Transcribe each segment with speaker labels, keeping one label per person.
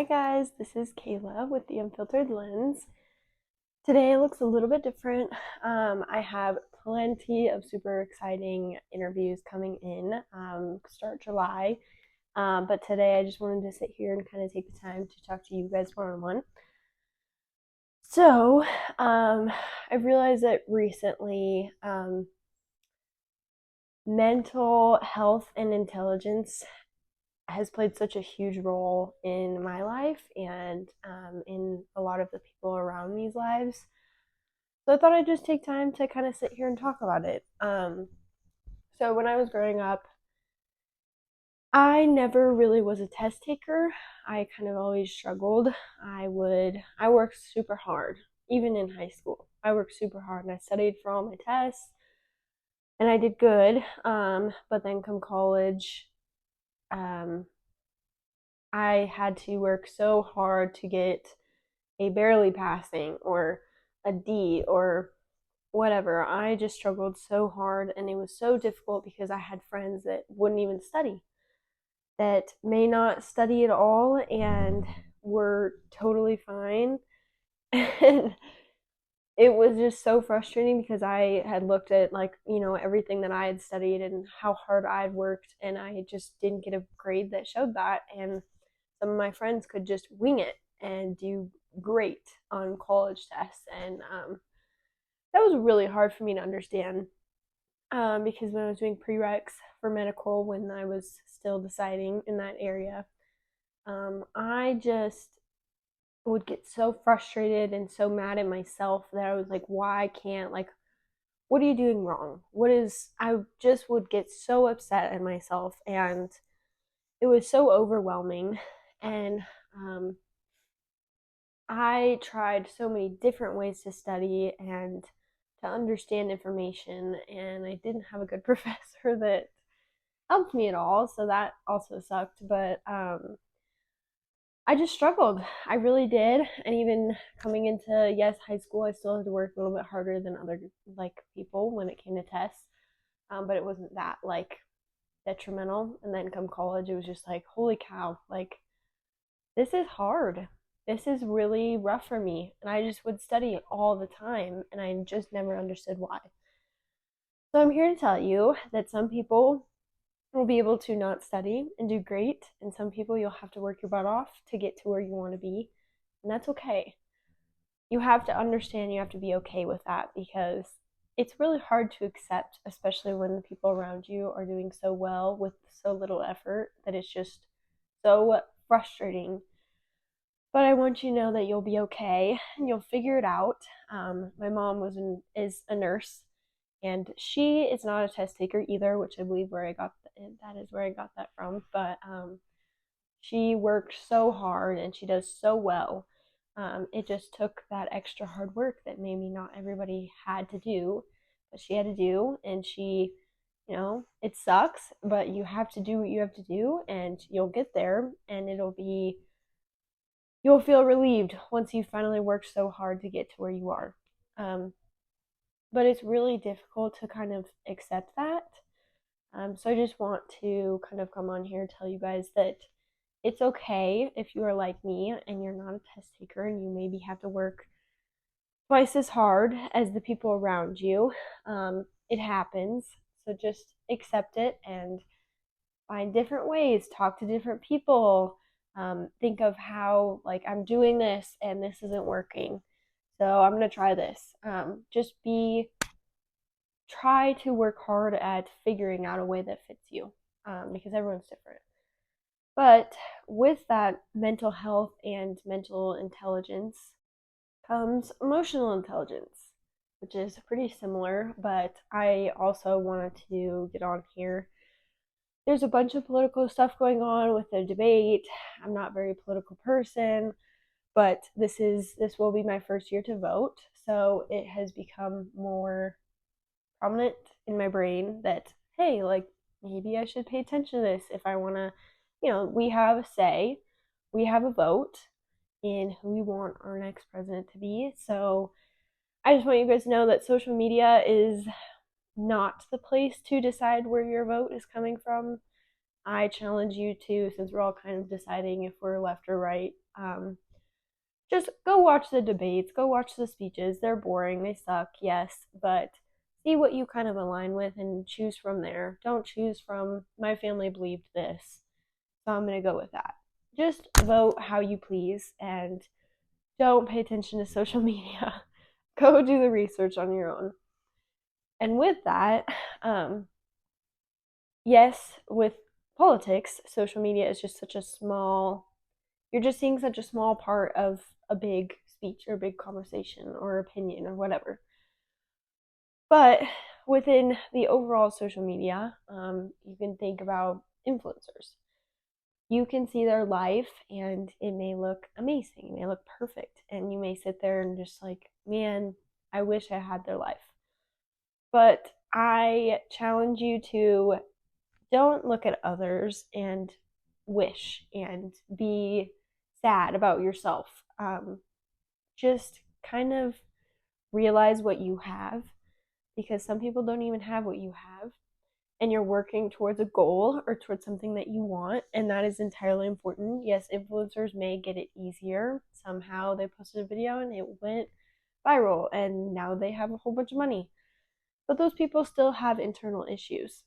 Speaker 1: Guys, this is Kayla with the Unfiltered Lens. Today looks a little bit different. I have plenty of super exciting interviews coming in, start July. But today I just wanted to sit here and kind of take the time to talk to you guys one-on-one. So, I've realized that recently, mental health and intelligence has played such a huge role in my life and in a lot of the people around me's lives. So I thought I'd just take time to kind of sit here and talk about it. So when I was growing up, I never really was a test taker. I kind of always struggled. I worked super hard, even in high school. I worked super hard and I studied for all my tests and I did good. But then come college, um, I had to work so hard to get a barely passing or a D or whatever. I just struggled so hard and it was so difficult because I had friends that wouldn't even study, that may not study at all and were totally fine. And it was just so frustrating because I had looked at everything that I had studied and how hard I'd worked and I just didn't get a grade that showed that, and some of my friends could just wing it and do great on college tests, and that was really hard for me to understand, because when I was doing prereqs for medical, when I was still deciding in that area, I just would get so frustrated and so mad at myself that I was like, why can't, like, what are you doing wrong? I just would get so upset at myself, and it was so overwhelming. And I tried so many different ways to study and to understand information, and I didn't have a good professor that helped me at all, so that also sucked. But I just struggled. I really did. And even coming into, yes, high school, I still had to work a little bit harder than other people when it came to tests. But it wasn't that detrimental. And then come college, it was just like, holy cow, like, this is hard. This is really rough for me. And I just would study all the time and I just never understood why. So I'm here to tell you that some people will be able to not study and do great, and some people you'll have to work your butt off to get to where you want to be. And that's okay. You have to understand, you have to be okay with that, because it's really hard to accept, especially when the people around you are doing so well with so little effort, that it's just so frustrating. But I want you to know that you'll be okay and you'll figure it out. My mom is a nurse, and she is not a test taker either, which I believe that is where I got that from. But she worked so hard and she does so well. It just took that extra hard work that maybe not everybody had to do, but she had to do, and it sucks, but you have to do what you have to do, and you'll get there, and you'll feel relieved once you finally worked so hard to get to where you are. Um, but it's really difficult to kind of accept that. So I just want to kind of come on here and tell you guys that it's okay if you are like me and you're not a test taker and you maybe have to work twice as hard as the people around you. It happens. So just accept it and find different ways, talk to different people. Think of how, like, I'm doing this and this isn't working, so I'm going to try this. Try to work hard at figuring out a way that fits you, because everyone's different. But with that mental health and mental intelligence comes emotional intelligence, which is pretty similar, but I also wanted to get on here. There's a bunch of political stuff going on with the debate. I'm not a very political person, but this will be my first year to vote, so it has become more prominent in my brain that, hey, like, maybe I should pay attention to this if I want to. We have a say, we have a vote in who we want our next president to be. So I just want you guys to know that social media is not the place to decide where your vote is coming from. I challenge you to, since we're all kind of deciding if we're left or right, just go watch the debates, go watch the speeches. They're boring, they suck, yes, but see what you kind of align with and choose from there. Don't choose from my family believed this, so I'm going to go with that. Just vote how you please and don't pay attention to social media. Go do the research on your own. And with that, yes, with politics, social media is just such a small, you're just seeing such a small part of a big speech or a big conversation or opinion or whatever. But within the overall social media, you can think about influencers. You can see their life and it may look amazing, it may look perfect, and you may sit there and just like, man, I wish I had their life. But I challenge you to don't look at others and wish and be sad about yourself. Just kind of realize what you have, because some people don't even have what you have, and you're working towards a goal or towards something that you want, and that is entirely important. Yes, influencers may get it easier. Somehow they posted a video and it went viral and now they have a whole bunch of money. But those people still have internal issues.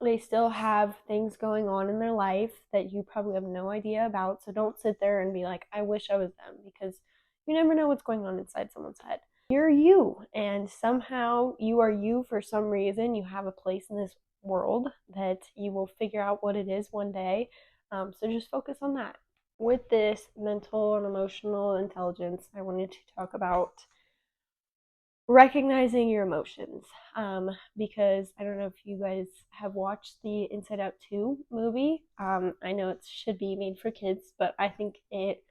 Speaker 1: They still have things going on in their life that you probably have no idea about. So don't sit there and be like, I wish I was them, because you never know what's going on inside someone's head. You're you, and somehow you are you for some reason. You have a place in this world that you will figure out what it is one day. So just focus on that. With this mental and emotional intelligence, I wanted to talk about recognizing your emotions, because I don't know if you guys have watched the Inside Out 2 movie. I know it should be made for kids, but I think it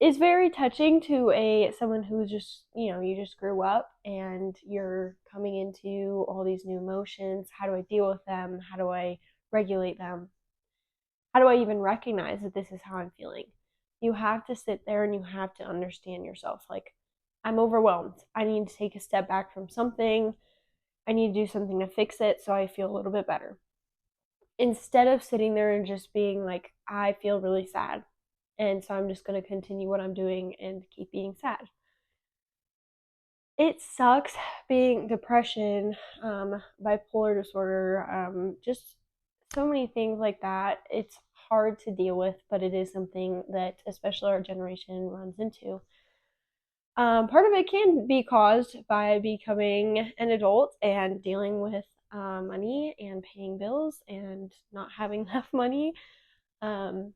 Speaker 1: is very touching to someone who's just, you just grew up and you're coming into all these new emotions. How do I deal with them? How do I regulate them? How do I even recognize that this is how I'm feeling? You have to sit there and you have to understand yourself. Like, I'm overwhelmed. I need to take a step back from something. I need to do something to fix it so I feel a little bit better. Instead of sitting there and just being like, I feel really sad, and so I'm just going to continue what I'm doing and keep being sad. It sucks being depression, bipolar disorder, just so many things like that. It's hard to deal with, but it is something that especially our generation runs into. Part of it can be caused by becoming an adult and dealing with money and paying bills and not having enough money. Um,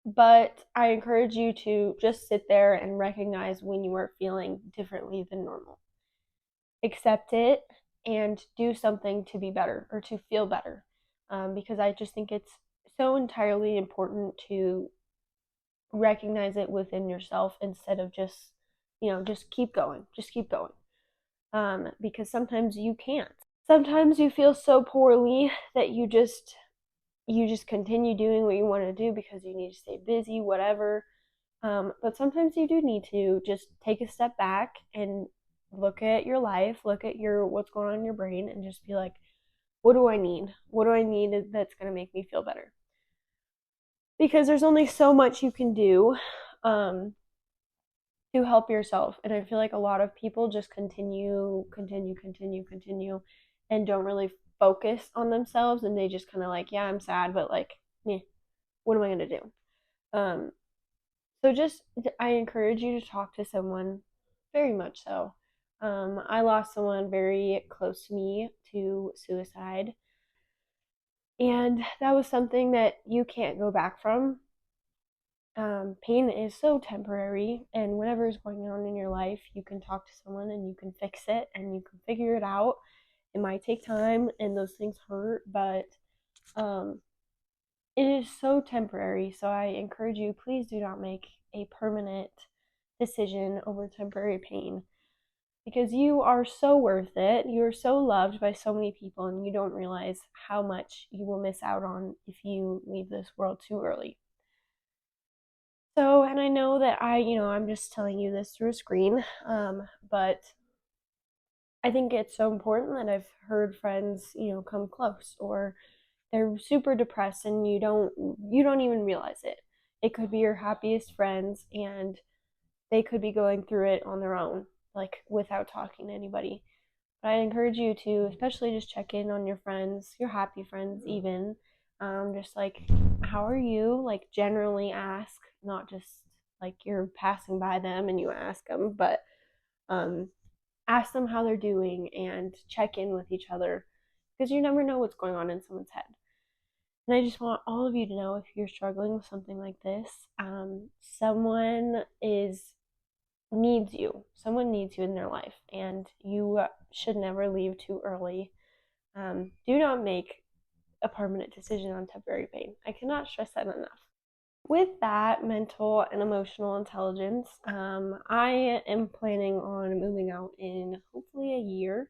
Speaker 1: but I encourage you to just sit there and recognize when you are feeling differently than normal. Accept it and do something to be better or to feel better. Because I just think it's so entirely important to recognize it within yourself instead of just, just keep going, just keep going. Because sometimes you can't. Sometimes you feel so poorly that you just continue doing what you want to do because you need to stay busy, whatever. But sometimes you do need to just take a step back and look at your life, look at what's going on in your brain, and just be like, what do I need? What do I need that's going to make me feel better? Because there's only so much you can do to help yourself. And I feel like a lot of people just continue, and don't really focus on themselves. And they just kind of like, yeah, I'm sad, but like, what am I going to do? Um, so just, I encourage you to talk to someone, very much so. I lost someone very close to me to suicide. And that was something that you can't go back from. Pain is so temporary, and whatever is going on in your life, you can talk to someone and you can fix it and you can figure it out. It might take time and those things hurt, but um, it is so temporary. So I encourage you, please do not make a permanent decision over temporary pain, because you are so worth it. You are so loved by so many people, and you don't realize how much you will miss out on if you leave this world too early. So, and I know that I'm just telling you this through a screen, but I think it's so important that I've heard friends, come close, or, they're super depressed and you don't even realize it. It could be your happiest friends, and they could be going through it on their own, like without talking to anybody. But I encourage you to especially just check in on your friends, your happy friends, even. Just like, how are you? Like, generally ask, not just like you're passing by them and you ask them, but um, ask them how they're doing and check in with each other, because you never know what's going on in someone's head. And I just want all of you to know, if you're struggling with something like this, someone is needs you. Someone needs you in their life, and you should never leave too early. Do not make a permanent decision on temporary pain. I cannot stress that enough. With that mental and emotional intelligence, I am planning on moving out in hopefully a year,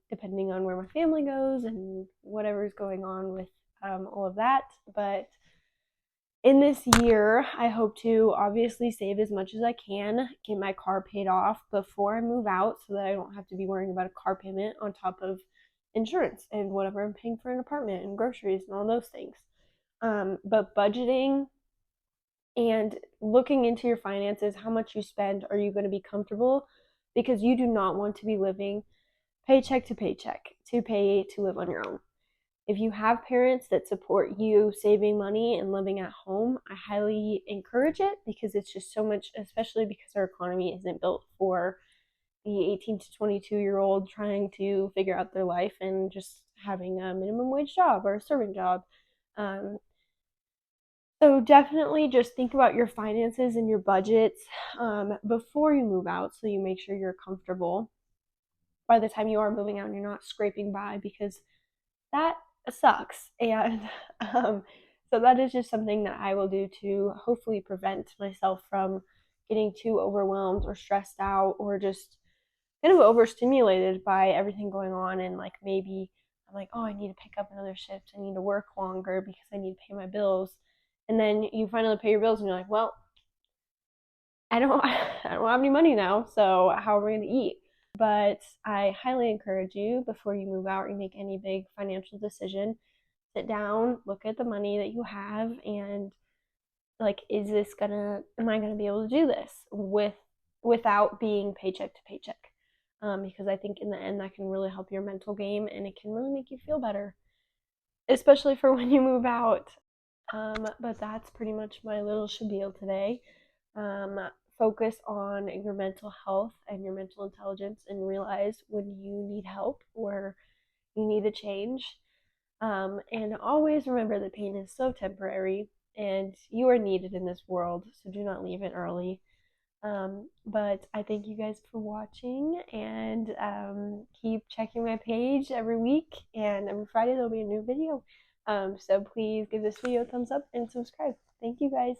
Speaker 1: depending on where my family goes and whatever's going on with all of that. But in this year, I hope to obviously save as much as I can, get my car paid off before I move out so that I don't have to be worrying about a car payment on top of insurance and whatever I'm paying for an apartment and groceries and all those things. But budgeting and looking into your finances, how much you spend, are you going to be comfortable? Because you do not want to be living paycheck to paycheck to pay to live on your own. If you have parents that support you saving money and living at home, I highly encourage it, because it's just so much, especially because our economy isn't built for the 18 to 22-year-old trying to figure out their life and just having a minimum wage job or a serving job. Um, so definitely just think about your finances and your budgets before you move out, so you make sure you're comfortable by the time you are moving out and you're not scraping by, because that sucks. And so that is just something that I will do to hopefully prevent myself from getting too overwhelmed or stressed out, or just kind of overstimulated by everything going on. And like, maybe I'm like, oh, I need to pick up another shift. I need to work longer because I need to pay my bills. And then you finally pay your bills and you're like, well, I don't I don't have any money now, so how are we going to eat? But I highly encourage you, before you move out or you make any big financial decision, sit down, look at the money that you have, and like, am I gonna be able to do this without being paycheck to paycheck? Because I think in the end that can really help your mental game, and it can really make you feel better, especially for when you move out. But that's pretty much my little spiel today. Um, Focus on your mental health and your mental intelligence, and realize when you need help or you need a change. And always remember that pain is so temporary and you are needed in this world, so do not leave it early. But I thank you guys for watching, and keep checking my page every week, and every Friday there'll be a new video. So please give this video a thumbs up and subscribe. Thank you guys.